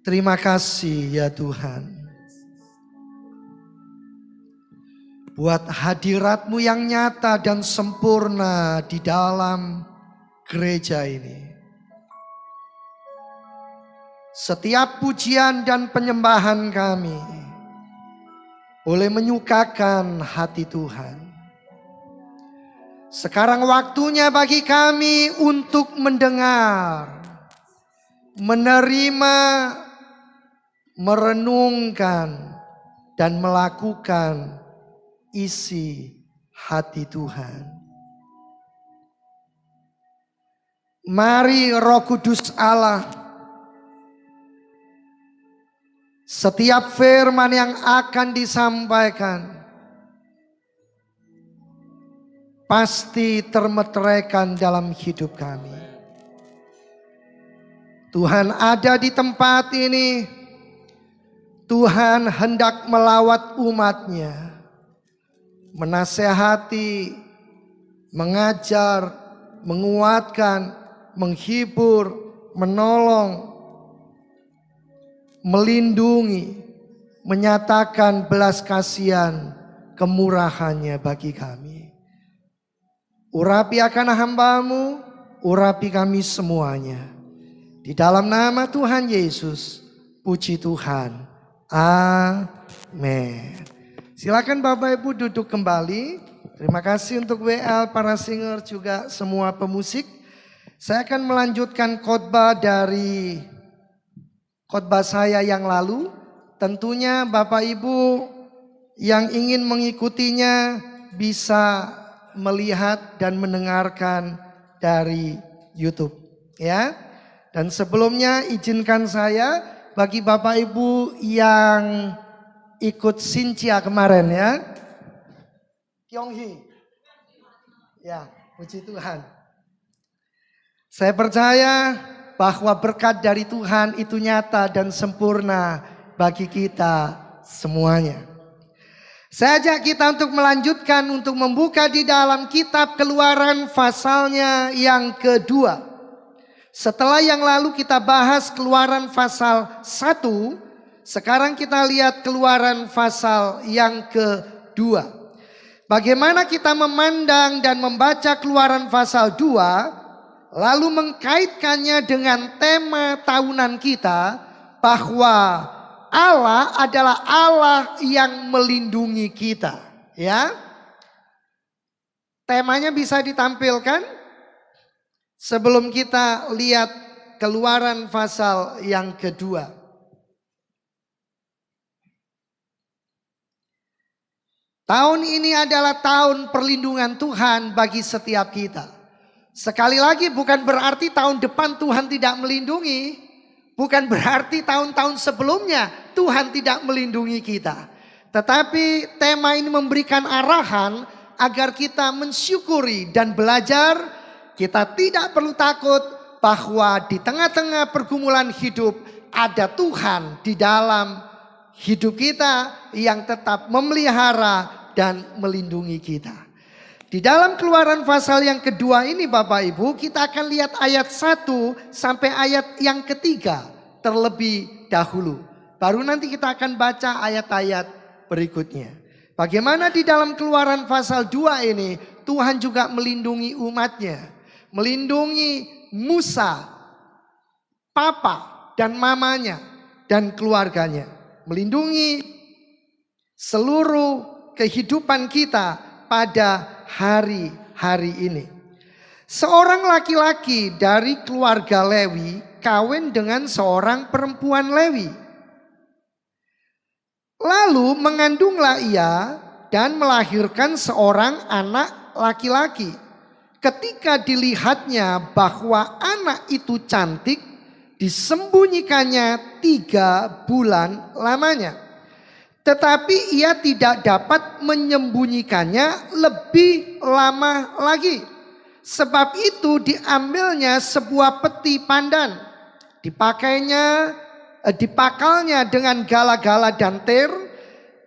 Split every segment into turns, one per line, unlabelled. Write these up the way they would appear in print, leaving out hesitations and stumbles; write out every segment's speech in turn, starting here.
Terima kasih ya Tuhan. Buat hadirat-Mu yang nyata dan sempurna di dalam gereja ini. Setiap pujian dan penyembahan kami boleh menyukakan hati Tuhan. Sekarang waktunya bagi kami untuk mendengar, menerima, merenungkan, dan melakukan isi hati Tuhan. Mari Roh Kudus Allah, setiap firman yang akan disampaikan pasti termeteraikan dalam hidup kami. Tuhan ada di tempat ini. Tuhan hendak melawat umat-Nya, menasehati, mengajar, menguatkan, menghibur, menolong, melindungi, menyatakan belas kasihan kemurahan-Nya bagi kami. Urapi akan hamba-Mu, urapi kami semuanya. Di dalam nama Tuhan Yesus, puji Tuhan. Amin. Silakan Bapak Ibu duduk kembali. Terima kasih untuk WL, para singer, juga semua pemusik. Saya akan melanjutkan khotbah dari khotbah saya yang lalu. Tentunya Bapak Ibu yang ingin mengikutinya bisa melihat dan mendengarkan dari YouTube, ya. Dan sebelumnya izinkan saya bagi Bapak Ibu yang ikut Sincia kemarin, ya, Kyonghi, ya, puji Tuhan. Saya percaya bahwa berkat dari Tuhan itu nyata dan sempurna bagi kita semuanya. Saya ajak kita untuk melanjutkan, untuk membuka di dalam kitab Keluaran pasalnya yang kedua. Setelah yang lalu kita bahas Keluaran pasal 1, sekarang kita lihat Keluaran pasal yang kedua. Bagaimana kita memandang dan membaca Keluaran pasal 2, lalu mengkaitkannya dengan tema tahunan kita bahwa Allah adalah Allah yang melindungi kita, ya. Temanya bisa ditampilkan sebelum kita lihat Keluaran pasal yang kedua. Tahun ini adalah tahun perlindungan Tuhan bagi setiap kita. Sekali lagi, bukan berarti tahun depan Tuhan tidak melindungi. Bukan berarti tahun-tahun sebelumnya Tuhan tidak melindungi kita. Tetapi tema ini memberikan arahan agar kita mensyukuri dan belajar. Kita tidak perlu takut bahwa di tengah-tengah pergumulan hidup ada Tuhan di dalam hidup kita yang tetap memelihara dan melindungi kita. Di dalam Keluaran pasal yang kedua ini Bapak Ibu, kita akan lihat ayat 1 sampai ayat yang ketiga terlebih dahulu. Baru nanti kita akan baca ayat-ayat berikutnya. Bagaimana di dalam Keluaran pasal 2 ini Tuhan juga melindungi umatnya. Melindungi Musa, papa dan mamanya dan keluarganya. Melindungi seluruh kehidupan kita pada hari-hari ini. Seorang laki-laki dari keluarga Lewi kawin dengan seorang perempuan Lewi. Lalu mengandunglah ia dan melahirkan seorang anak laki-laki. Ketika dilihatnya bahwa anak itu cantik, disembunyikannya 3 bulan lamanya. Tetapi ia tidak dapat menyembunyikannya lebih lama lagi. Sebab itu diambilnya sebuah peti pandan. Dipakalnya dengan gala-gala dan tir.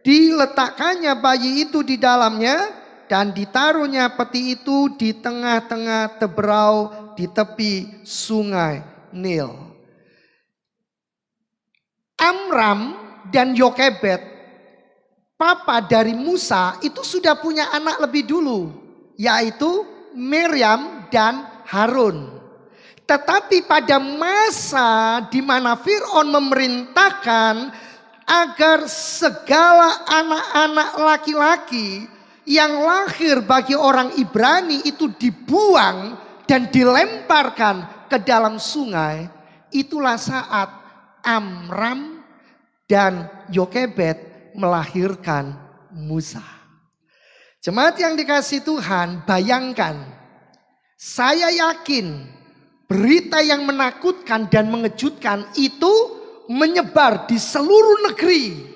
Diletakkannya bayi itu di dalamnya. Dan ditaruhnya peti itu di tengah-tengah teberau di tepi sungai Nil. Amram dan Yokebed, papa dari Musa, itu sudah punya anak lebih dulu, yaitu Miriam dan Harun. Tetapi pada masa di mana Fir'aun memerintahkan agar segala anak-anak laki-laki yang lahir bagi orang Ibrani itu dibuang dan dilemparkan ke dalam sungai, itulah saat Amram dan Yokebed melahirkan Musa. Jemaat yang dikasihi Tuhan, bayangkan, saya yakin berita yang menakutkan dan mengejutkan itu menyebar di seluruh negeri.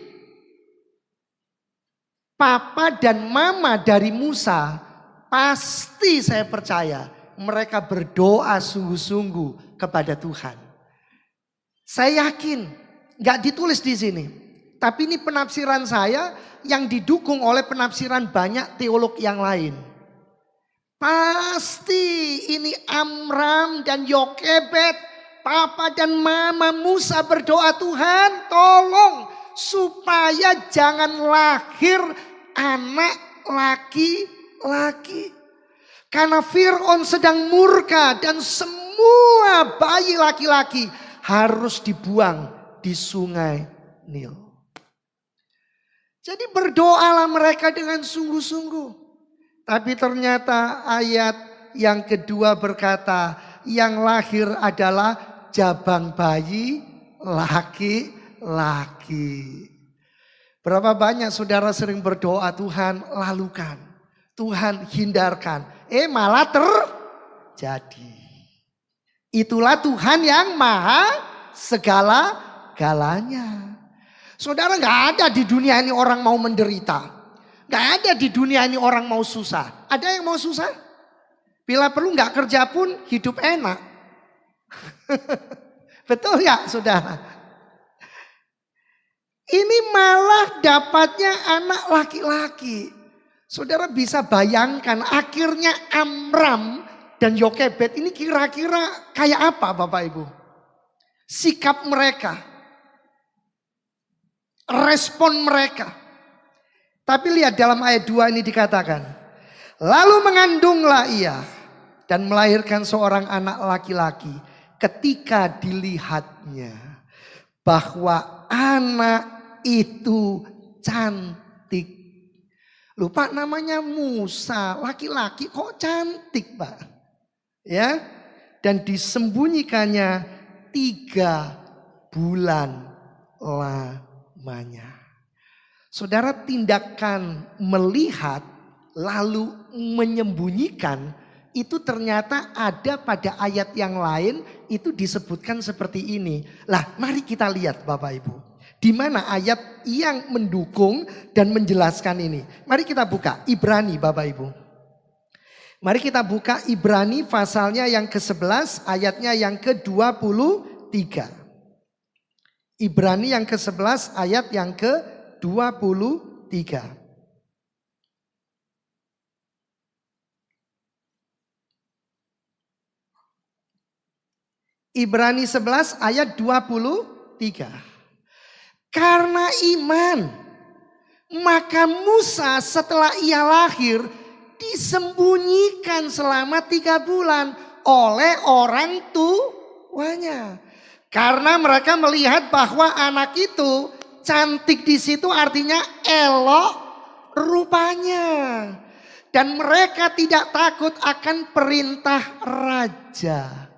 Papa dan mama dari Musa, pasti saya percaya mereka berdoa sungguh-sungguh kepada Tuhan. Saya yakin, gak ditulis di sini. Tapi ini penafsiran saya yang didukung oleh penafsiran banyak teolog yang lain. Pasti ini Amram dan Yokebed, papa dan mama Musa berdoa, Tuhan tolong supaya jangan lahir anak laki-laki. Karena Fir'aun sedang murka dan semua bayi laki-laki harus dibuang di sungai Nil. Jadi berdoalah mereka dengan sungguh-sungguh. Tapi ternyata ayat yang kedua berkata, yang lahir adalah jabang bayi laki-laki. Berapa banyak saudara sering berdoa, Tuhan lalukan, Tuhan hindarkan. Malah terjadi. Itulah Tuhan yang maha segala-galanya. Saudara, gak ada di dunia ini orang mau menderita. Gak ada di dunia ini orang mau susah. Ada yang mau susah? Bila perlu gak kerja pun hidup enak. Betul ya saudara? Ini malah dapatnya anak laki-laki. Saudara bisa bayangkan akhirnya Amram dan Yokebed ini kira-kira kayak apa Bapak Ibu? Sikap mereka. Respon mereka. Tapi lihat dalam ayat 2 ini dikatakan. Lalu mengandunglah ia dan melahirkan seorang anak laki-laki. Ketika dilihatnya bahwa anak itu cantik. Lupa namanya Musa, laki-laki kok cantik Pak. Ya, dan disembunyikannya 3 bulan lamanya. Saudara, tindakan melihat lalu menyembunyikan itu ternyata ada pada ayat yang lain, itu disebutkan seperti ini. Lah, mari kita lihat Bapak Ibu. Di mana ayat yang mendukung dan menjelaskan ini. Mari kita buka Ibrani Bapak Ibu. Mari kita buka Ibrani pasalnya yang ke-11 ayatnya yang ke-23. Ibrani yang ke-11 ayat yang ke-23. Ibrani 11 ayat 23. Karena iman, maka Musa setelah ia lahir disembunyikan selama 3 bulan oleh orang tuanya. Karena mereka melihat bahwa anak itu cantik di situ, artinya elok rupanya. Dan mereka tidak takut akan perintah raja.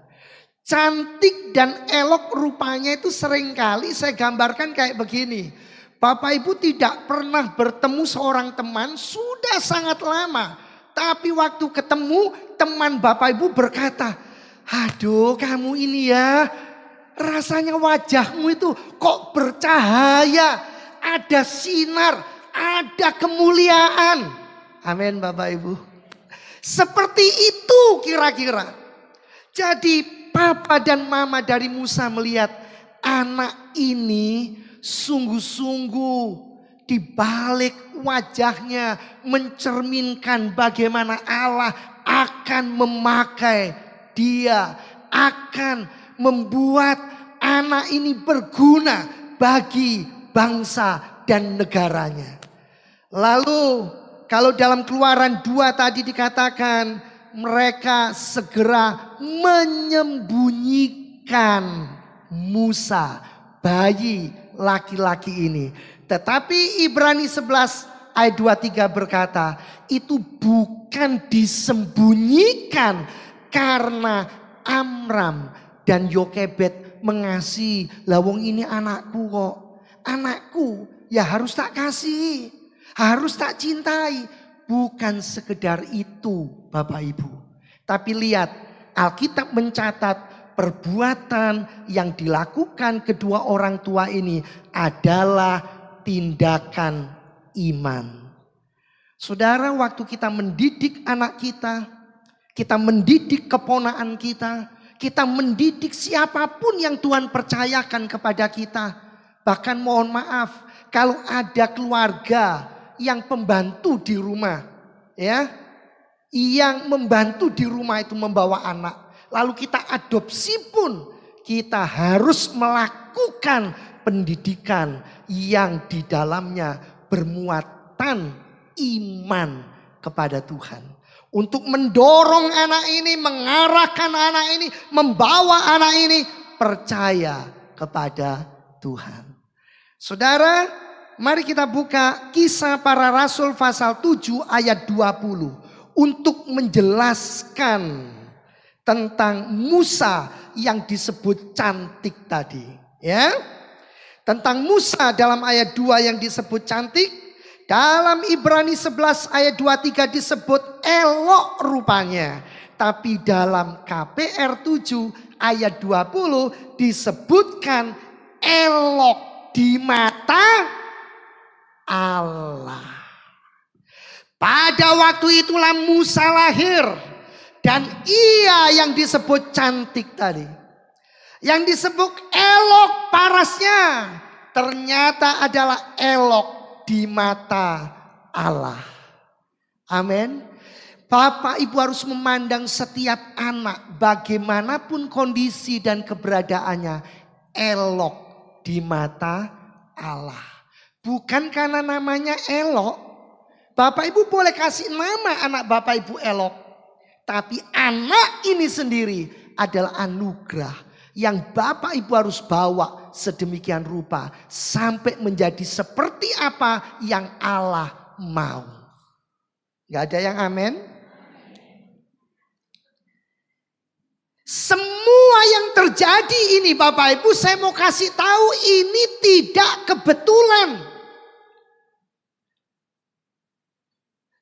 Cantik dan elok rupanya itu seringkali saya gambarkan kayak begini. Bapak Ibu tidak pernah bertemu seorang teman sudah sangat lama. Tapi waktu ketemu teman Bapak Ibu berkata, aduh kamu ini ya rasanya wajahmu itu kok bercahaya. Ada sinar, ada kemuliaan. Amin Bapak Ibu. Seperti itu kira-kira. Jadi papa dan mama dari Musa melihat anak ini sungguh-sungguh di balik wajahnya mencerminkan bagaimana Allah akan memakai dia, akan membuat anak ini berguna bagi bangsa dan negaranya. Lalu kalau dalam Keluaran 2 tadi dikatakan mereka segera menyembunyikan Musa, bayi laki-laki ini. Tetapi Ibrani 11 ayat 23 berkata, itu bukan disembunyikan karena Amram dan Yokebed mengasihi. Lawong ini anakku kok. Anakku ya harus tak kasih. Harus tak cintai. Bukan sekedar itu Bapak Ibu. Tapi lihat Alkitab mencatat perbuatan yang dilakukan kedua orang tua ini adalah tindakan iman. Saudara, waktu kita mendidik anak kita mendidik keponakan kita mendidik siapapun yang Tuhan percayakan kepada kita. Bahkan mohon maaf kalau ada keluarga yang pembantu di rumah, ya, yang membantu di rumah itu membawa anak, lalu kita adopsi pun kita harus melakukan pendidikan yang di dalamnya bermuatan iman kepada Tuhan. Untuk mendorong anak ini, mengarahkan anak ini, membawa anak ini percaya kepada Tuhan. Saudara, mari kita buka Kisah Para Rasul pasal 7 ayat 20 untuk menjelaskan tentang Musa yang disebut cantik tadi, ya. Tentang Musa dalam ayat 2 yang disebut cantik, dalam Ibrani 11 ayat 23 disebut elok rupanya. Tapi dalam KPR 7 ayat 20 disebutkan elok di mata Allah. Pada waktu itulah Musa lahir. Dan ia yang disebut cantik tadi. Yang disebut elok parasnya. Ternyata adalah elok di mata Allah. Amin. Bapak Ibu harus memandang setiap anak bagaimanapun kondisi dan keberadaannya elok di mata Allah. Bukan karena namanya elok. Bapak Ibu boleh kasih nama anak Bapak Ibu elok. Tapi anak ini sendiri adalah anugerah yang Bapak Ibu harus bawa sedemikian rupa sampai menjadi seperti apa yang Allah mau. Gak ada yang amin? Semua yang terjadi ini Bapak Ibu, saya mau kasih tahu ini tidak kebetulan.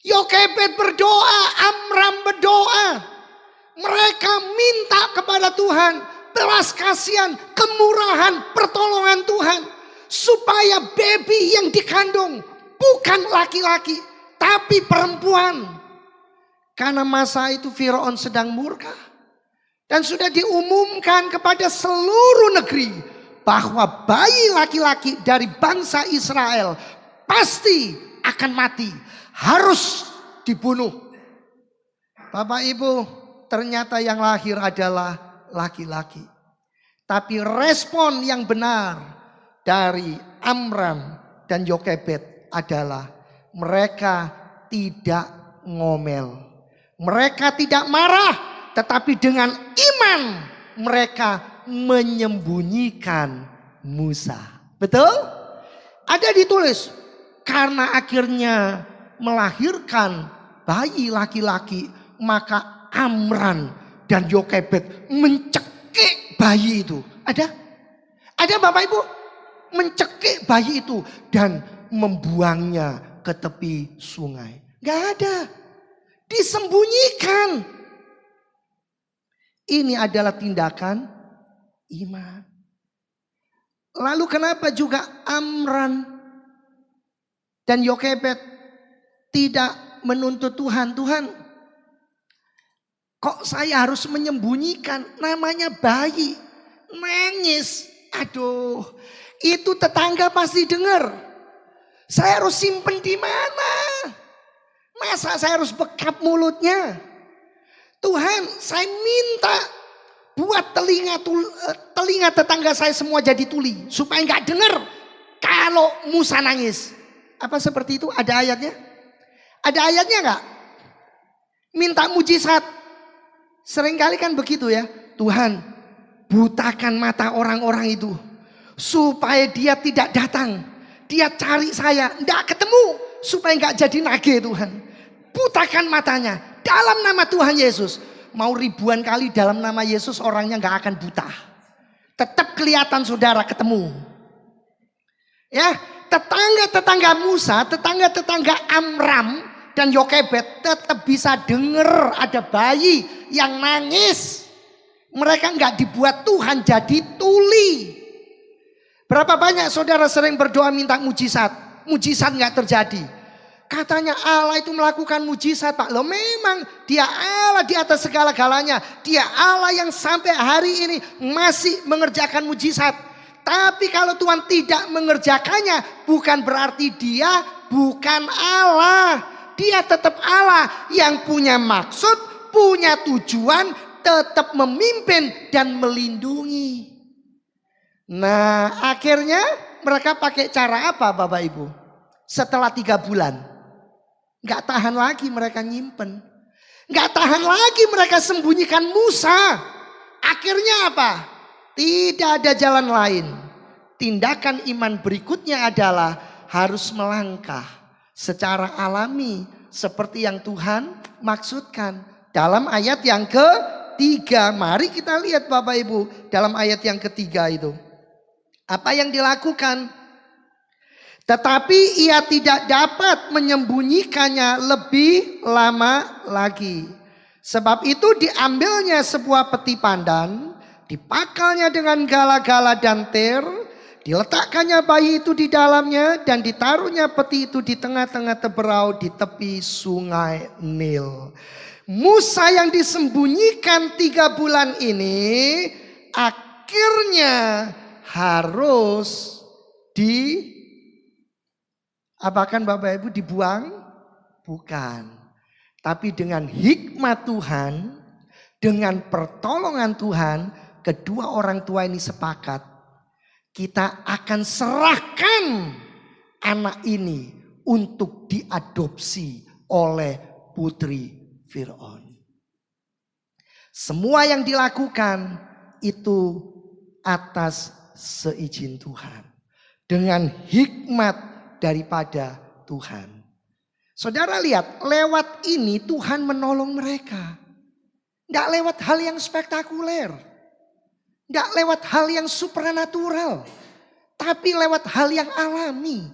Yokebed berdoa, Amram berdoa. Mereka minta kepada Tuhan belas kasihan, kemurahan, pertolongan Tuhan. Supaya baby yang dikandung bukan laki-laki tapi perempuan. Karena masa itu Firaun sedang murka. Dan sudah diumumkan kepada seluruh negeri bahwa bayi laki-laki dari bangsa Israel pasti akan mati. Harus dibunuh. Bapak Ibu, ternyata yang lahir adalah laki-laki. Tapi respon yang benar dari Amram dan Yokebed adalah mereka tidak ngomel. Mereka tidak marah, tetapi dengan iman mereka menyembunyikan Musa. Betul? Ada ditulis, karena akhirnya melahirkan bayi laki-laki, maka Amram dan Yokebed mencekik bayi itu. Ada? Ada Bapak Ibu? Mencekik bayi itu dan membuangnya ke tepi sungai. Gak ada. Disembunyikan. Ini adalah tindakan iman. Lalu kenapa juga Amram dan Yokebed tidak menuntut Tuhan? Tuhan, kok saya harus menyembunyikan? Namanya bayi, nangis. Aduh, itu tetangga pasti dengar. Saya harus simpen di mana? Masa saya harus bekap mulutnya? Tuhan, saya minta buat telinga tetangga saya semua jadi tuli. Supaya nggak dengar kalau Musa nangis. Apa seperti itu? Ada ayatnya? Ada ayatnya nggak? Minta mujizat. Seringkali kan begitu ya. Tuhan, butakan mata orang-orang itu. Supaya dia tidak datang. Dia cari saya, nggak ketemu. Supaya nggak jadi nage Tuhan. Butakan matanya. Dalam nama Tuhan Yesus. Mau ribuan kali dalam nama Yesus orangnya nggak akan buta. Tetap kelihatan saudara ketemu. Ya, tetangga-tetangga Musa, tetangga-tetangga Amram dan Yokebed tetap bisa dengar ada bayi yang nangis. Mereka nggak dibuat Tuhan jadi tuli. Berapa banyak saudara sering berdoa minta mujizat, mujizat nggak terjadi. Katanya Allah itu melakukan mujizat Pak. Loh memang dia Allah di atas segala-galanya. Dia Allah yang sampai hari ini masih mengerjakan mujizat. Tapi kalau Tuhan tidak mengerjakannya bukan berarti dia bukan Allah. Dia tetap Allah yang punya maksud, punya tujuan, tetap memimpin dan melindungi. Nah akhirnya mereka pakai cara apa Bapak Ibu? Setelah 3 bulan. Gak tahan lagi mereka nyimpen. Gak tahan lagi mereka sembunyikan Musa. Akhirnya apa? Tidak ada jalan lain. Tindakan iman berikutnya adalah harus melangkah secara alami. Seperti yang Tuhan maksudkan. Dalam ayat yang ketiga. Mari kita lihat Bapak Ibu. Dalam ayat yang ketiga itu. Apa yang dilakukan? Tetapi ia tidak dapat menyembunyikannya lebih lama lagi. Sebab itu diambilnya sebuah peti pandan, dipakalnya dengan gala-gala dan ter, diletakkannya bayi itu di dalamnya dan ditaruhnya peti itu di tengah-tengah teberau di tepi sungai Nil. Musa yang disembunyikan 3 bulan ini akhirnya harus apakan Bapak Ibu dibuang? Bukan. Tapi dengan hikmat Tuhan, dengan pertolongan Tuhan, kedua orang tua ini sepakat. Kita akan serahkan anak ini untuk diadopsi oleh putri Firaun. Semua yang dilakukan itu atas seizin Tuhan. Dengan hikmat daripada Tuhan. Saudara lihat, lewat ini Tuhan menolong mereka. Gak lewat hal yang spektakuler. Gak lewat hal yang supranatural. Tapi lewat hal yang alami.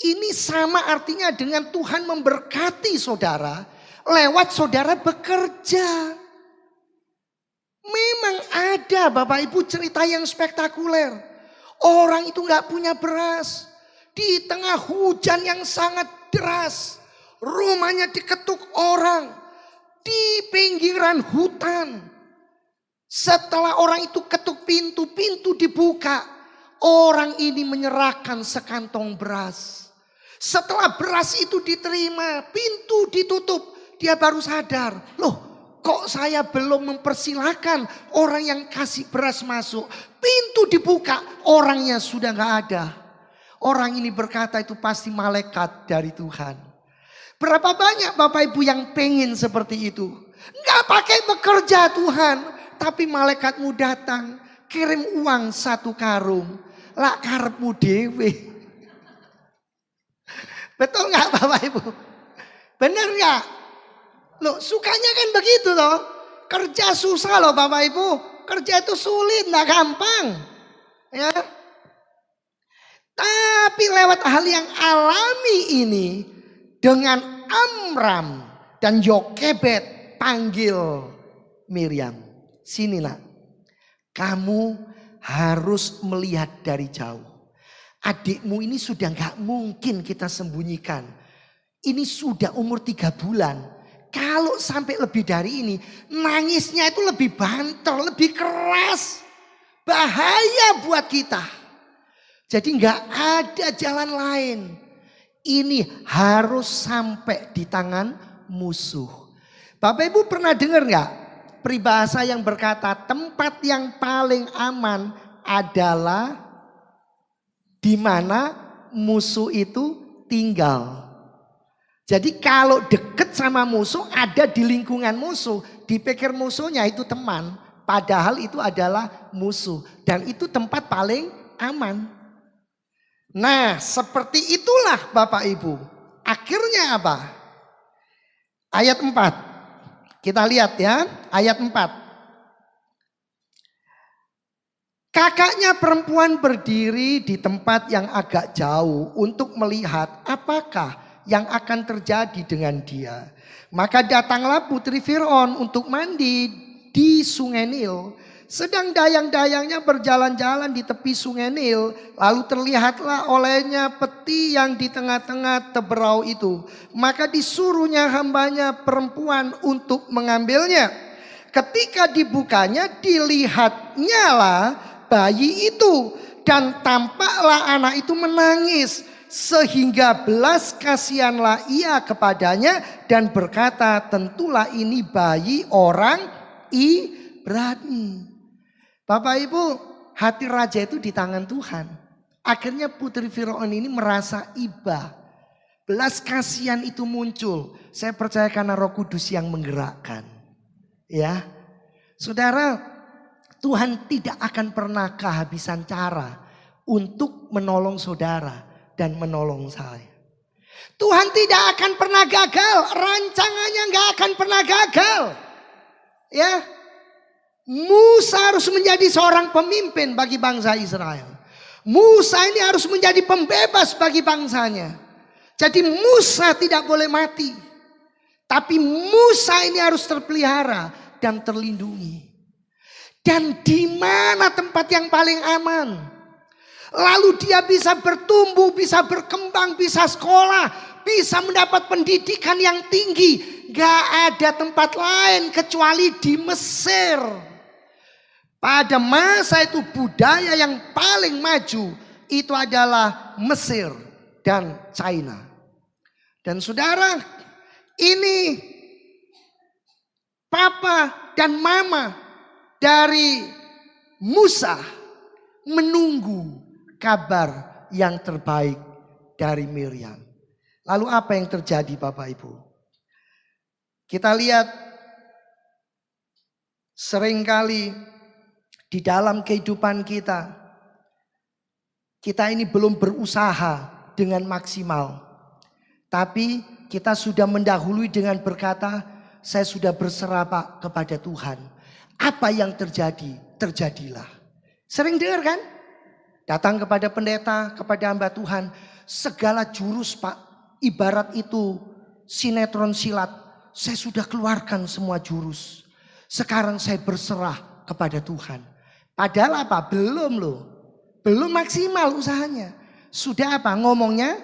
Ini sama artinya dengan Tuhan memberkati saudara. Lewat saudara bekerja. Memang ada Bapak Ibu cerita yang spektakuler. Orang itu gak punya beras. Di tengah hujan yang sangat deras. Rumahnya diketuk orang. Di pinggiran hutan. Setelah orang itu ketuk pintu, pintu dibuka. Orang ini menyerahkan sekantong beras. Setelah beras itu diterima, pintu ditutup. Dia baru sadar, loh kok saya belum mempersilahkan orang yang kasih beras masuk. Pintu dibuka, orangnya sudah gak ada. Orang ini berkata itu pasti malaikat dari Tuhan. Berapa banyak Bapak Ibu yang pengen seperti itu. Gak pakai bekerja Tuhan. Tapi malaikatmu datang. Kirim uang 1 karung. Lah karepmu dewe. Betul gak Bapak Ibu? Bener gak? Loh sukanya kan begitu loh. Kerja susah loh Bapak Ibu. Kerja itu sulit, gak gampang. Ya. Tapi lewat hal yang alami ini. Dengan Amram dan Yokebed panggil Miriam. Sini nak. Kamu harus melihat dari jauh. Adikmu ini sudah gak mungkin kita sembunyikan. Ini sudah umur 3 bulan. Kalau sampai lebih dari ini, nangisnya itu lebih banter, lebih keras. Bahaya buat kita. Jadi gak ada jalan lain. Ini harus sampai di tangan musuh. Bapak Ibu pernah dengar gak? peribahasa yang berkata tempat yang paling aman adalah di mana musuh itu tinggal. Jadi kalau deket sama musuh, ada di lingkungan musuh, dipikir musuhnya itu teman, padahal itu adalah musuh. Dan itu tempat paling aman. Nah, seperti itulah Bapak Ibu. Akhirnya apa? Ayat 4. Kita lihat ya, ayat 4. Kakaknya perempuan berdiri di tempat yang agak jauh untuk melihat apakah yang akan terjadi dengan dia. Maka datanglah putri Firaun untuk mandi di sungai Nil. Sedang dayang-dayangnya berjalan-jalan di tepi sungai Nil. Lalu terlihatlah olehnya peti yang di tengah-tengah teberau itu. Maka disuruhnya hambanya perempuan untuk mengambilnya. Ketika dibukanya dilihatnya lah bayi itu. Dan tampaklah anak itu menangis. Sehingga belas kasihanlah ia kepadanya. Dan berkata tentulah ini bayi orang Ibrani. Bapak Ibu, hati raja itu di tangan Tuhan. Akhirnya putri Firaun ini merasa iba. Belas kasihan itu muncul. Saya percaya karena Roh Kudus yang menggerakkan. Ya, saudara, Tuhan tidak akan pernah kehabisan cara untuk menolong saudara dan menolong saya. Tuhan tidak akan pernah gagal, rancangannya nggak akan pernah gagal. Ya, Musa harus menjadi seorang pemimpin bagi bangsa Israel. Musa ini harus menjadi pembebas bagi bangsanya. Jadi Musa tidak boleh mati. Tapi Musa ini harus terpelihara dan terlindungi. Dan di mana tempat yang paling aman? Lalu dia bisa bertumbuh, bisa berkembang, bisa sekolah, bisa mendapat pendidikan yang tinggi. Gak ada tempat lain kecuali di Mesir. Pada masa itu budaya yang paling maju itu adalah Mesir dan China. Dan saudara, ini papa dan mama dari Musa menunggu kabar yang terbaik dari Miriam. Lalu apa yang terjadi Bapak Ibu? Kita lihat seringkali di dalam kehidupan kita ini belum berusaha dengan maksimal. Tapi kita sudah mendahului dengan berkata, saya sudah berserah Pak kepada Tuhan. Apa yang terjadi, terjadilah. Sering dengar kan? Datang kepada pendeta, kepada hamba Tuhan. Segala jurus Pak, ibarat itu sinetron silat. Saya sudah keluarkan semua jurus. Sekarang saya berserah kepada Tuhan. Padahal apa? Belum loh. Belum maksimal usahanya. Sudah apa? Ngomongnya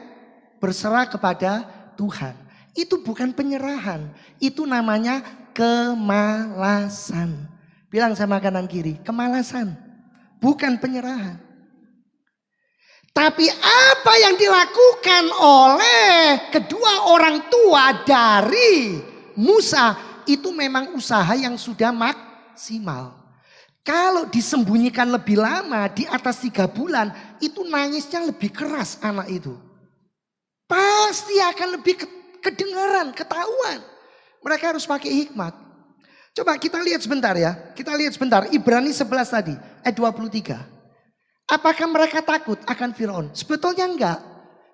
berserah kepada Tuhan. Itu bukan penyerahan. Itu namanya kemalasan. Bilang sama kanan kiri, kemalasan. Bukan penyerahan. Tapi apa yang dilakukan oleh kedua orang tua dari Musa itu memang usaha yang sudah maksimal. Kalau disembunyikan lebih lama di atas 3 bulan itu nangisnya lebih keras anak itu. Pasti akan lebih kedengaran, ketahuan. Mereka harus pakai hikmat. Coba kita lihat sebentar ya. Kita lihat sebentar Ibrani 11 tadi ayat 23. Apakah mereka takut akan Firaun? Sebetulnya enggak.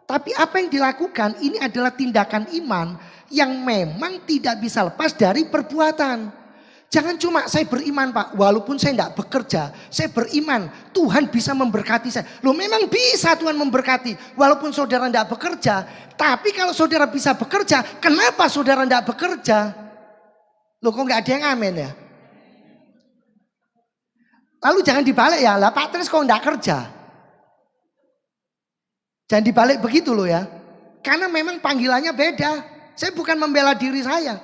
Tapi apa yang dilakukan ini adalah tindakan iman yang memang tidak bisa lepas dari perbuatan. Jangan cuma saya beriman Pak, walaupun saya tidak bekerja, saya beriman Tuhan bisa memberkati saya. Loh memang bisa Tuhan memberkati, walaupun saudara tidak bekerja. Tapi kalau saudara bisa bekerja, kenapa saudara tidak bekerja? Loh kok nggak ada yang amin ya? Lalu jangan dibalik ya, lah Pak Tris kok nggak kerja? Jangan dibalik begitu loh ya. Karena memang panggilannya beda. Saya bukan membela diri saya.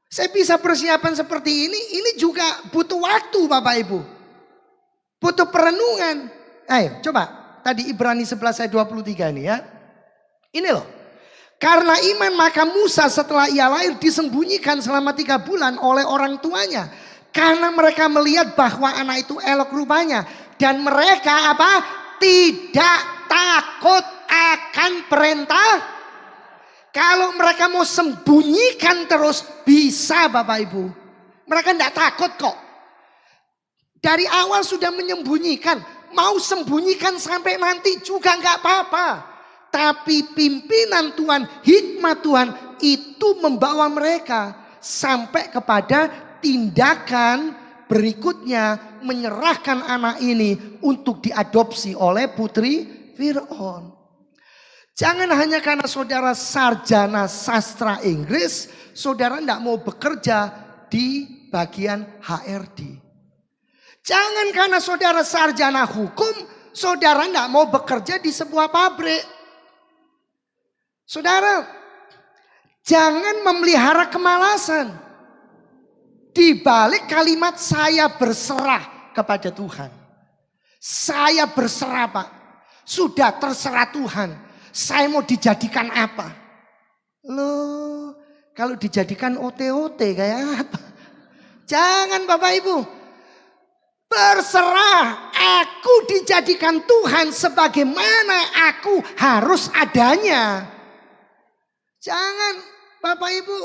Saya bisa persiapan seperti ini juga butuh waktu Bapak Ibu. Butuh perenungan. Ayo coba tadi Ibrani 11 ayat 23 ini ya. Ini loh. Karena iman maka Musa setelah ia lahir disembunyikan selama 3 bulan oleh orang tuanya. Karena mereka melihat bahwa anak itu elok rupanya. Dan mereka apa? Tidak takut akan perintah. Kalau mereka mau sembunyikan terus bisa Bapak Ibu. Mereka tidak takut kok. Dari awal sudah menyembunyikan. Mau sembunyikan sampai nanti juga nggak apa-apa. Tapi pimpinan Tuhan, hikmat Tuhan itu membawa mereka sampai kepada tindakan berikutnya, menyerahkan anak ini untuk diadopsi oleh putri Fir'aun. Jangan hanya karena saudara sarjana sastra Inggris, saudara tidak mau bekerja di bagian HRD. Jangan karena saudara sarjana hukum, saudara tidak mau bekerja di sebuah pabrik. Saudara, jangan memelihara kemalasan. Di balik kalimat saya berserah kepada Tuhan. Saya berserah Pak. Sudah terserah Tuhan. Saya mau dijadikan apa? Loh, kalau dijadikan OT-OT kayak apa? Jangan Bapak Ibu. Berserah, aku dijadikan Tuhan sebagaimana aku harus adanya. Jangan Bapak Ibu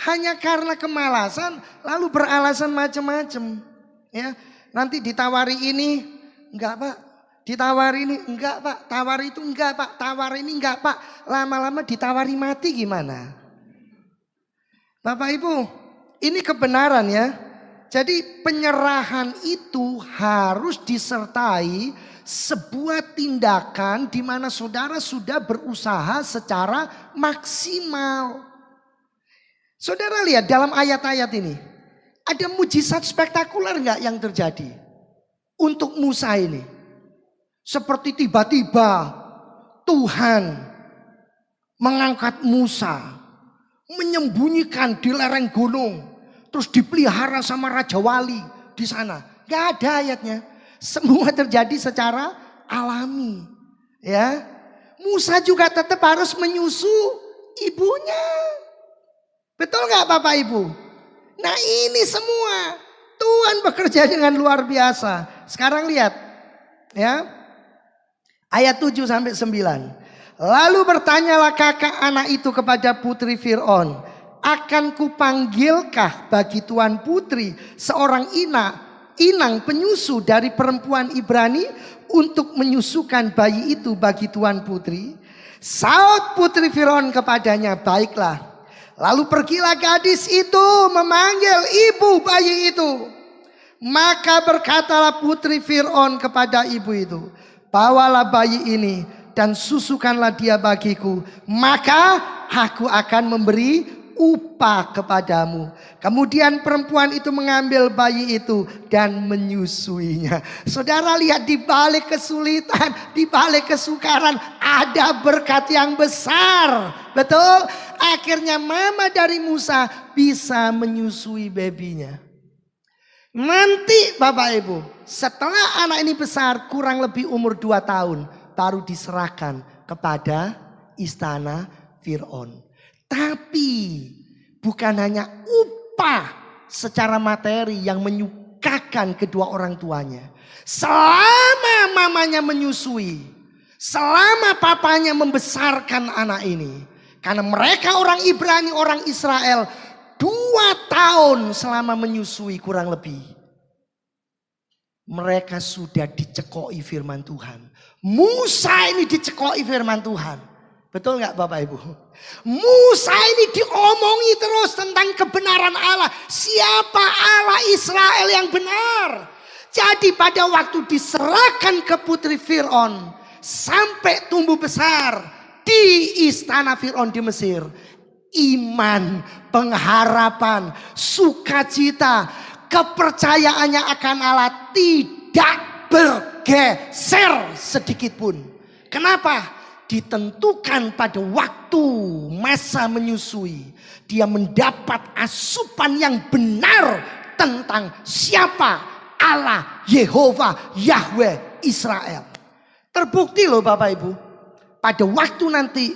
hanya karena kemalasan lalu beralasan macam-macam. Ya, nanti ditawari ini, enggak Pak. Ditawari ini, enggak Pak. Tawari itu enggak Pak. Tawari ini enggak Pak. Lama-lama ditawari mati gimana? Bapak Ibu, ini kebenaran ya. Jadi penyerahan itu harus disertai sebuah tindakan di mana saudara sudah berusaha secara maksimal. Saudara lihat dalam ayat-ayat ini. Ada mujizat spektakuler enggak yang terjadi untuk Musa ini? Seperti tiba-tiba Tuhan mengangkat Musa, menyembunyikan di lereng gunung, terus dipelihara sama Raja Wali di sana. Gak ada ayatnya. Semua terjadi secara alami. Ya, Musa juga tetap harus menyusu ibunya. Betul gak Bapak Ibu? Nah ini semua Tuhan bekerja dengan luar biasa. Sekarang lihat ya, ayat 7 sampai 9. Lalu bertanyalah kakak anak itu kepada putri Fir'aun, akan kupanggilkah bagi tuan putri seorang inang penyusu dari perempuan Ibrani untuk menyusukan bayi itu bagi tuan putri? Saud putri Fir'aun kepadanya, baiklah. Lalu pergilah gadis itu memanggil ibu bayi itu. Maka berkatalah putri Fir'aun kepada ibu itu, bawalah bayi ini dan susukanlah dia bagiku, maka aku akan memberi upah kepadamu. Kemudian perempuan itu mengambil bayi itu dan menyusuinya. Saudara lihat, di balik kesulitan, di balik kesukaran ada berkat yang besar. Betul? Akhirnya mama dari Musa bisa menyusui babynya. Nanti Bapak Ibu, setelah anak ini besar kurang lebih umur 2 tahun, baru diserahkan kepada istana Fir'aun. Tapi bukan hanya upah secara materi yang menyukakan kedua orang tuanya. Selama mamanya menyusui, selama papanya membesarkan anak ini. Karena mereka orang Ibrani, orang Israel, 2 tahun selama menyusui kurang lebih. Mereka sudah dicekoi firman Tuhan. Musa ini dicekoi firman Tuhan. Betul nggak Bapak Ibu? Musa ini diomongi terus tentang kebenaran Allah. Siapa Allah Israel yang benar? Jadi pada waktu diserahkan ke putri Fir'aun, sampai tumbuh besar di istana Fir'aun di Mesir, iman, pengharapan, sukacita, kepercayaannya akan Allah tidak bergeser sedikit pun. Kenapa? Ditentukan pada waktu masa menyusui, dia mendapat asupan yang benar tentang siapa Allah Yehova Yahweh Israel. Terbukti loh Bapak Ibu, pada waktu nanti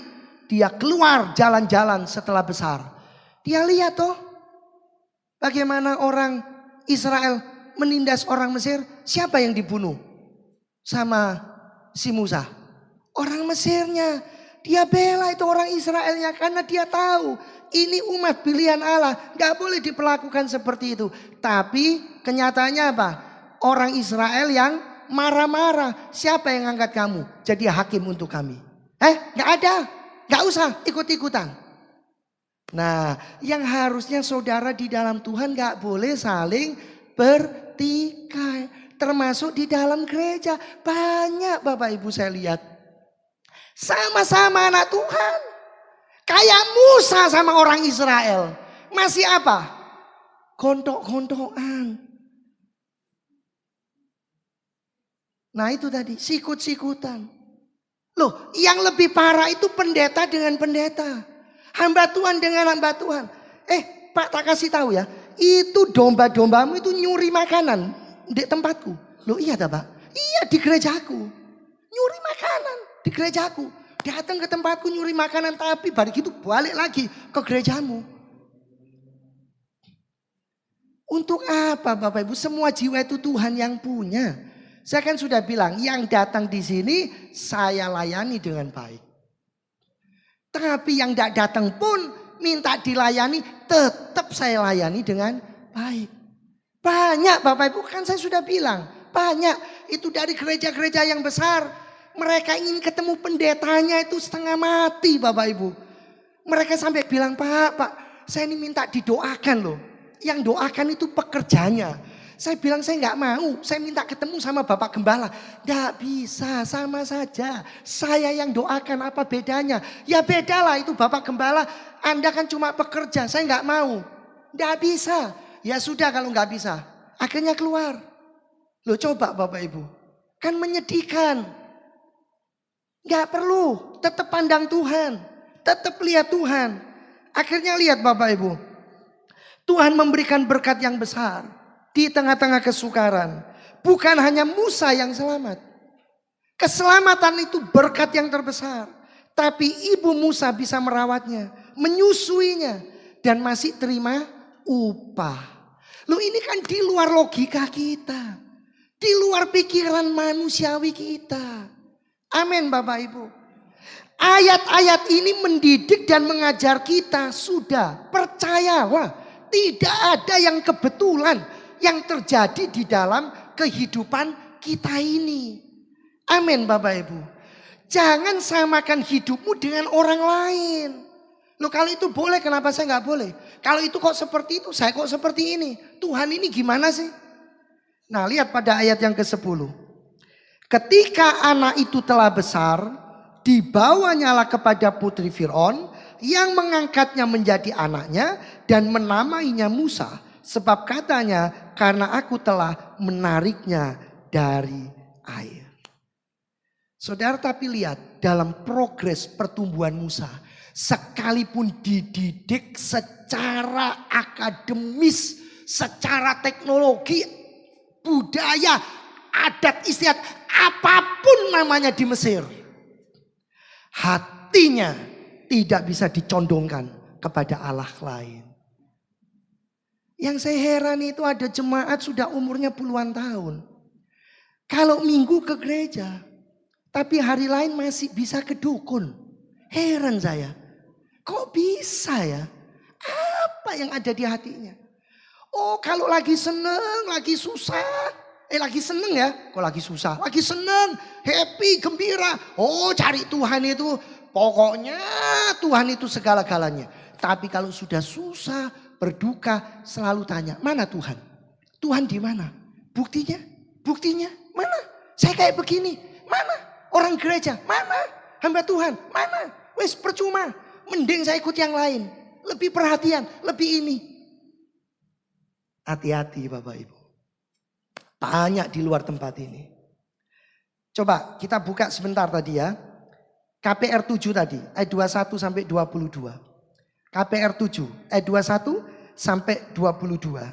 dia keluar jalan-jalan setelah besar. Dia lihat toh bagaimana orang Israel menindas orang Mesir. Siapa yang dibunuh sama si Musa? Orang Mesirnya. Dia bela itu orang Israelnya karena dia tahu ini umat pilihan Allah. Gak boleh diperlakukan seperti itu. Tapi kenyataannya apa? Orang Israel yang marah-marah. Siapa yang angkat kamu jadi hakim untuk kami? Gak ada. Gak usah ikut-ikutan. Nah, yang harusnya saudara di dalam Tuhan gak boleh saling bertikai. Termasuk di dalam gereja. Banyak Bapak Ibu saya lihat. Sama-sama anak Tuhan. Kayak Musa sama orang Israel. Masih apa? Gontok-gontokan. Nah itu tadi, sikut-sikutan. Loh, yang lebih parah itu pendeta dengan pendeta. Hamba Tuhan dengan hamba Tuhan. Pak, tak kasih tahu ya. Itu domba-dombamu itu nyuri makanan di tempatku. Loh iya tak Pak? Iya di gerejaku. Nyuri makanan di gerejaku. Datang ke tempatku nyuri makanan. Tapi balik itu balik lagi ke gerejamu. Untuk apa Bapak Ibu? Semua jiwa itu Tuhan yang punya. Saya kan sudah bilang yang datang di sini saya layani dengan baik. Tapi yang tidak datang pun minta dilayani tetap saya layani dengan baik. Banyak Bapak Ibu kan saya sudah bilang. Banyak itu dari gereja-gereja yang besar. Mereka ingin ketemu pendetanya itu setengah mati Bapak Ibu. Mereka sampai bilang Pak saya ini minta didoakan loh. Yang doakan itu pekerjanya. Saya bilang saya nggak mau, saya minta ketemu sama Bapak Gembala. Nggak bisa, sama saja. Saya yang doakan, apa bedanya? Ya bedalah itu Bapak Gembala, Anda kan cuma pekerja, saya nggak mau. Nggak bisa. Ya sudah kalau nggak bisa, akhirnya keluar. Loh coba Bapak Ibu, kan menyedihkan. Nggak perlu, tetap pandang Tuhan, tetap lihat Tuhan. Akhirnya lihat Bapak Ibu, Tuhan memberikan berkat yang besar. Di tengah-tengah kesukaran. Bukan hanya Musa yang selamat. Keselamatan itu berkat yang terbesar. Tapi ibu Musa bisa merawatnya. Menyusuinya. Dan masih terima upah. Loh ini kan di luar logika kita. Di luar pikiran manusiawi kita. Amin Bapak Ibu. Ayat-ayat ini mendidik dan mengajar kita. Sudah percayalah. Tidak ada yang kebetulan yang terjadi di dalam kehidupan kita ini. Amin Bapak Ibu. Jangan samakan hidupmu dengan orang lain. Loh kalau itu boleh kenapa saya nggak boleh? Kalau itu kok seperti itu saya kok seperti ini. Tuhan ini gimana sih? Nah lihat pada ayat yang ke-10. Ketika anak itu telah besar, dibawanyalah kepada putri Fir'aun yang mengangkatnya menjadi anaknya dan menamainya Musa. Sebab katanya karena aku telah menariknya dari air. Saudara tapi lihat dalam progres pertumbuhan Musa. Sekalipun dididik secara akademis, secara teknologi, budaya, adat istiadat, apapun namanya di Mesir. Hatinya tidak bisa dicondongkan kepada Allah lain. Yang saya heran itu ada jemaat sudah umurnya puluhan tahun. Kalau minggu ke gereja, tapi hari lain masih bisa ke dukun. Heran saya. Kok bisa ya? Apa yang ada di hatinya? Oh kalau lagi seneng, lagi susah. Lagi seneng ya? Kok lagi susah? Lagi seneng, happy, gembira. Oh cari Tuhan itu. Pokoknya Tuhan itu segala-galanya. Tapi kalau sudah susah, berduka selalu tanya, mana Tuhan? Tuhan di mana? Buktinya? Buktinya? Mana? Saya kayak begini. Mana? Orang gereja? Mana? Hamba Tuhan? Mana? Wes percuma. Mending saya ikut yang lain. Lebih perhatian, lebih ini. Hati-hati Bapak Ibu. Banyak di luar tempat ini. Coba kita buka sebentar tadi ya. KPR 7 tadi, ayat 21 sampai 22. KPR 7 ayat 21 sampai 22.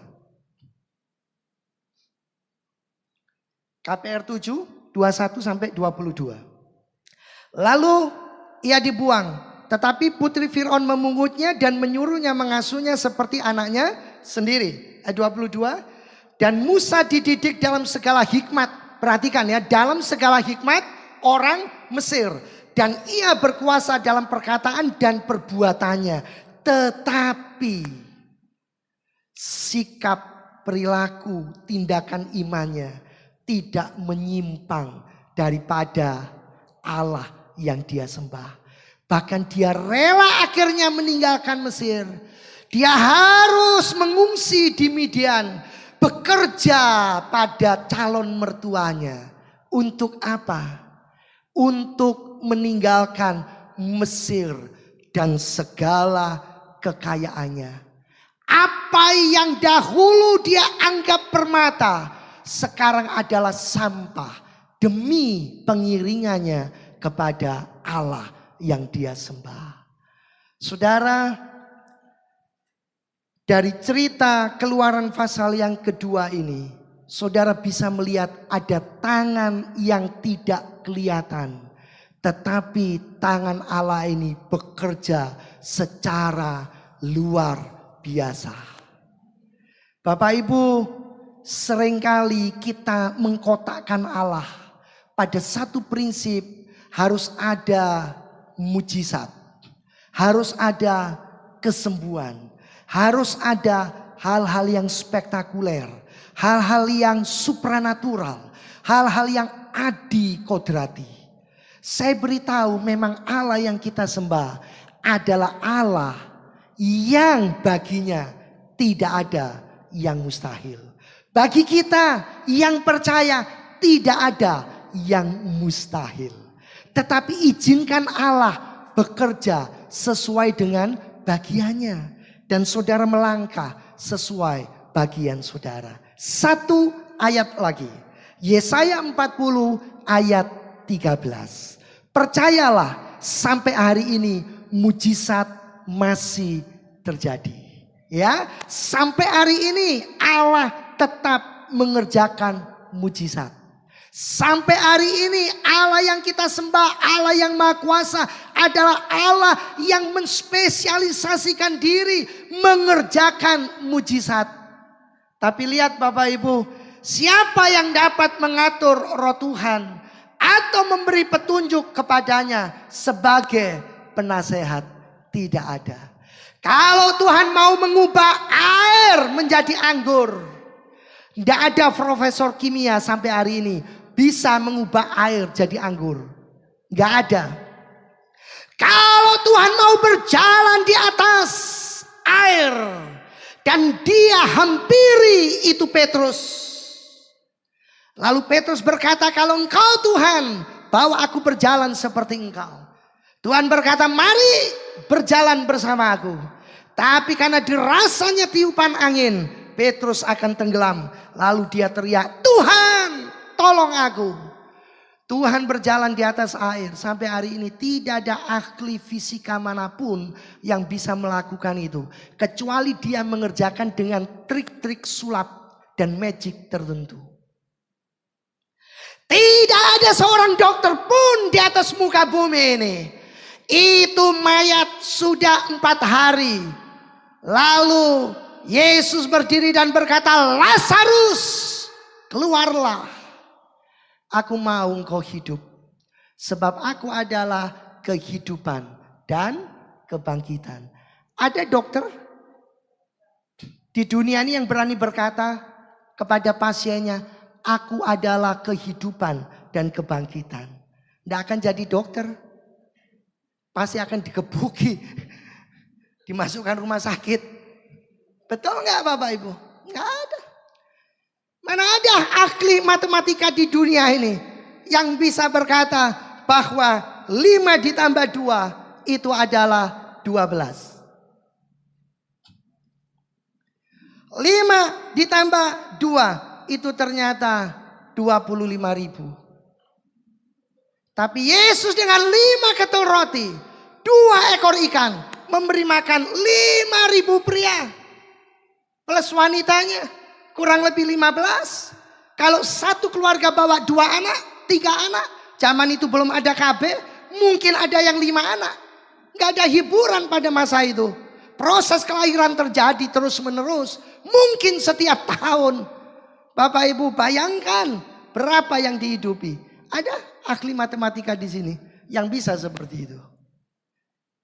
KPR 7 21 sampai 22. Lalu ia dibuang Tetapi putri Fir'aun memungutnya dan menyuruhnya mengasuhnya seperti anaknya sendiri. Ayat 22. Dan Musa dididik dalam segala hikmat. Perhatikan ya, dalam segala hikmat orang Mesir. Dan ia berkuasa dalam perkataan dan perbuatannya. Tetapi sikap, perilaku, tindakan imannya tidak menyimpang daripada Allah yang dia sembah. Bahkan dia rela akhirnya meninggalkan Mesir. Dia harus mengungsi di Midian, bekerja pada calon mertuanya. Untuk apa? Untuk meninggalkan Mesir dan segala kekayaannya. Apa yang dahulu dia anggap permata, sekarang adalah sampah demi pengiringannya kepada Allah yang dia sembah. Saudara, dari cerita Keluaran pasal yang kedua ini, saudara bisa melihat ada tangan yang tidak kelihatan. Tetapi tangan Allah ini bekerja secara luar biasa. Bapak Ibu, seringkali kita mengkotakkan Allah pada satu prinsip, harus ada mujizat, harus ada kesembuhan, harus ada hal-hal yang spektakuler, hal-hal yang supranatural, hal-hal yang adikodrati. Saya beritahu, memang Allah yang kita sembah adalah Allah yang baginya tidak ada yang mustahil. Bagi kita yang percaya tidak ada yang mustahil. Tetapi izinkan Allah bekerja sesuai dengan bagiannya. Dan saudara melangkah sesuai bagian saudara. Satu ayat lagi. Yesaya 40 ayat 13. Percayalah, sampai hari ini mujizat masih terjadi. Ya, sampai hari ini Allah tetap mengerjakan mujizat. Sampai hari ini Allah yang kita sembah, Allah yang Maha Kuasa adalah Allah yang menspesialisasikan diri mengerjakan mujizat. Tapi lihat Bapak Ibu, siapa yang dapat mengatur roh Tuhan atau memberi petunjuk kepadanya sebagai penasehat? Tidak ada. Kalau Tuhan mau mengubah air menjadi anggur, tidak ada profesor kimia sampai hari ini bisa mengubah air jadi anggur. Gak ada. Kalau Tuhan mau berjalan di atas air dan dia hampiri itu Petrus. Lalu Petrus berkata, kalau engkau Tuhan, bawa aku berjalan seperti engkau. Tuhan berkata, mari berjalan bersama aku. Tapi karena dirasanya tiupan angin, Petrus akan tenggelam. Lalu dia teriak, Tuhan, tolong aku. Tuhan berjalan di atas air. Sampai hari ini tidak ada ahli fisika manapun yang bisa melakukan itu. Kecuali dia mengerjakan dengan trik-trik sulap dan magic tertentu. Tidak ada seorang dokter pun di atas muka bumi ini. Itu mayat sudah 4 hari. Lalu Yesus berdiri dan berkata, Lazarus, keluarlah. Aku mau engkau hidup. Sebab aku adalah kehidupan dan kebangkitan. Ada dokter di dunia ini yang berani berkata kepada pasiennya, aku adalah kehidupan dan kebangkitan. Tidak akan jadi dokter. Pasti akan digebuki. Dimasukkan rumah sakit. Betul nggak Bapak Ibu? Nggak ada. Mana ada ahli matematika di dunia ini yang bisa berkata bahwa 5 ditambah 2 itu adalah 12. 5 ditambah 2 itu ternyata 25.000. Tapi Yesus dengan 5 ketul roti, 2 ekor ikan memberi makan 5.000 pria. Plus wanitanya kurang lebih 15. Kalau satu keluarga bawa 2 anak, 3 anak. Zaman itu belum ada KB, mungkin ada yang 5 anak. Gak ada hiburan pada masa itu. Proses kelahiran terjadi terus menerus. Mungkin setiap tahun. Bapak Ibu bayangkan berapa yang dihidupi. Ada ahli matematika di sini yang bisa seperti itu.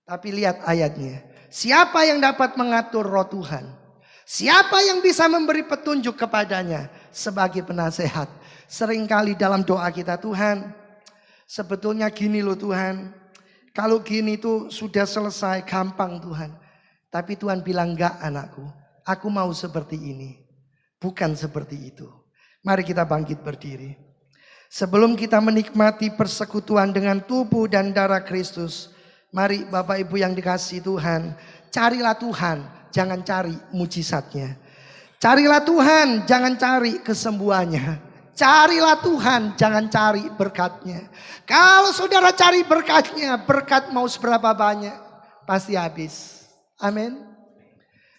Tapi lihat ayatnya. Siapa yang dapat mengatur roh Tuhan? Siapa yang bisa memberi petunjuk kepadanya sebagai penasehat? Seringkali dalam doa kita, Tuhan, sebetulnya gini loh Tuhan. Kalau gini tuh sudah selesai, gampang Tuhan. Tapi Tuhan bilang, enggak anakku, aku mau seperti ini. Bukan seperti itu. Mari kita bangkit berdiri. Sebelum kita menikmati persekutuan dengan tubuh dan darah Kristus. Mari Bapak Ibu yang dikasihi Tuhan. Carilah Tuhan, jangan cari mujizatnya. Carilah Tuhan, jangan cari kesembuhannya. Carilah Tuhan, jangan cari berkatnya. Kalau saudara cari berkatnya, berkat mau seberapa banyak, pasti habis. Amin.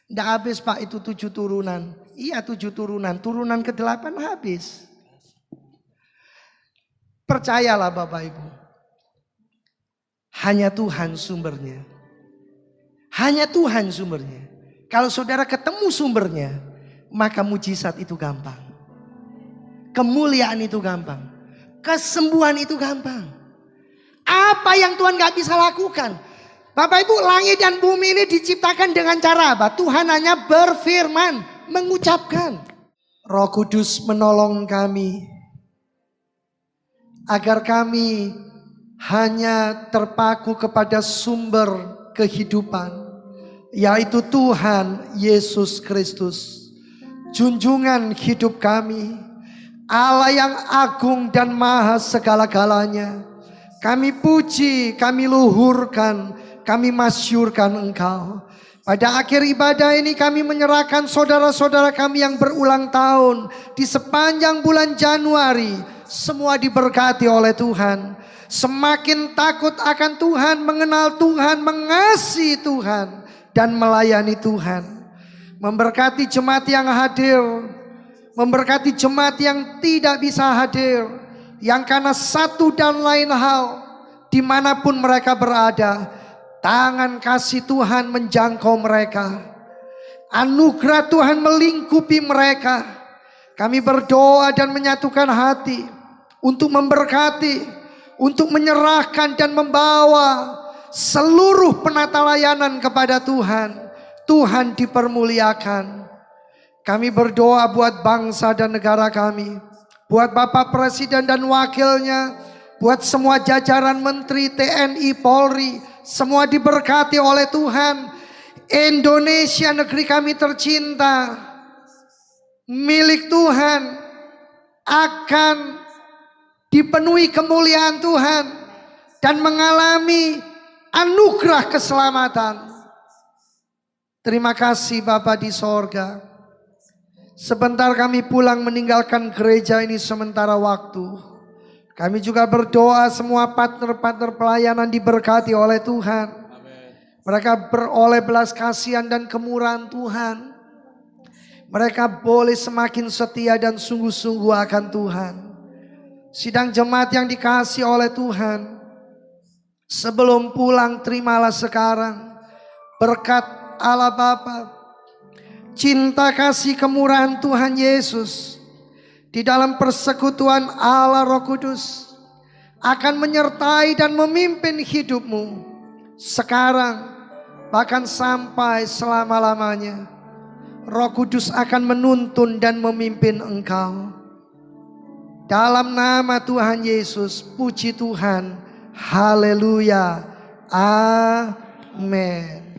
Tidak habis Pak, itu 7 turunan. Iya 7 turunan, turunan ke-8 habis. Percayalah Bapak Ibu. Hanya Tuhan sumbernya. Hanya Tuhan sumbernya. Kalau saudara ketemu sumbernya, maka mujizat itu gampang. Kemuliaan itu gampang. Kesembuhan itu gampang. Apa yang Tuhan gak bisa lakukan? Bapak Ibu, langit dan bumi ini diciptakan dengan cara apa? Tuhan hanya berfirman, mengucapkan. Roh Kudus menolong kami. Agar kami hanya terpaku kepada sumber kehidupan. Yaitu Tuhan Yesus Kristus. Junjungan hidup kami. Allah yang agung dan maha segala-galanya. Kami puji, kami luhurkan, kami masyurkan Engkau. Pada akhir ibadah ini kami menyerahkan saudara-saudara kami yang berulang tahun. Di sepanjang bulan Januari, semua diberkati oleh Tuhan. Semakin takut akan Tuhan, mengenal Tuhan, mengasihi Tuhan, dan melayani Tuhan. Memberkati jemaat yang hadir, memberkati jemaat yang tidak bisa hadir, yang karena satu dan lain hal, dimanapun mereka berada, tangan kasih Tuhan menjangkau mereka. Anugerah Tuhan melingkupi mereka. Kami berdoa dan menyatukan hati untuk memberkati, untuk menyerahkan dan membawa seluruh penata layanan kepada Tuhan. Tuhan dipermuliakan. Kami berdoa buat bangsa dan negara kami, buat Bapak Presiden dan wakilnya, buat semua jajaran Menteri, TNI, Polri, semua diberkati oleh Tuhan. Indonesia negeri kami tercinta, milik Tuhan, akan dipenuhi kemuliaan Tuhan dan mengalami anugerah keselamatan. Terima kasih Bapa di sorga. Sebentar kami pulang meninggalkan gereja ini sementara waktu. Kami juga berdoa semua partner-partner pelayanan diberkati oleh Tuhan. Amen. Mereka beroleh belas kasihan dan kemurahan Tuhan. Mereka boleh semakin setia dan sungguh-sungguh akan Tuhan. Sidang jemaat yang dikasihi oleh Tuhan, sebelum pulang terimalah sekarang berkat Allah Bapa, cinta kasih kemurahan Tuhan Yesus di dalam persekutuan Allah Roh Kudus akan menyertai dan memimpin hidupmu sekarang bahkan sampai selama-lamanya. Roh Kudus akan menuntun dan memimpin engkau. Dalam nama Tuhan Yesus, puji Tuhan. Haleluya. Amin.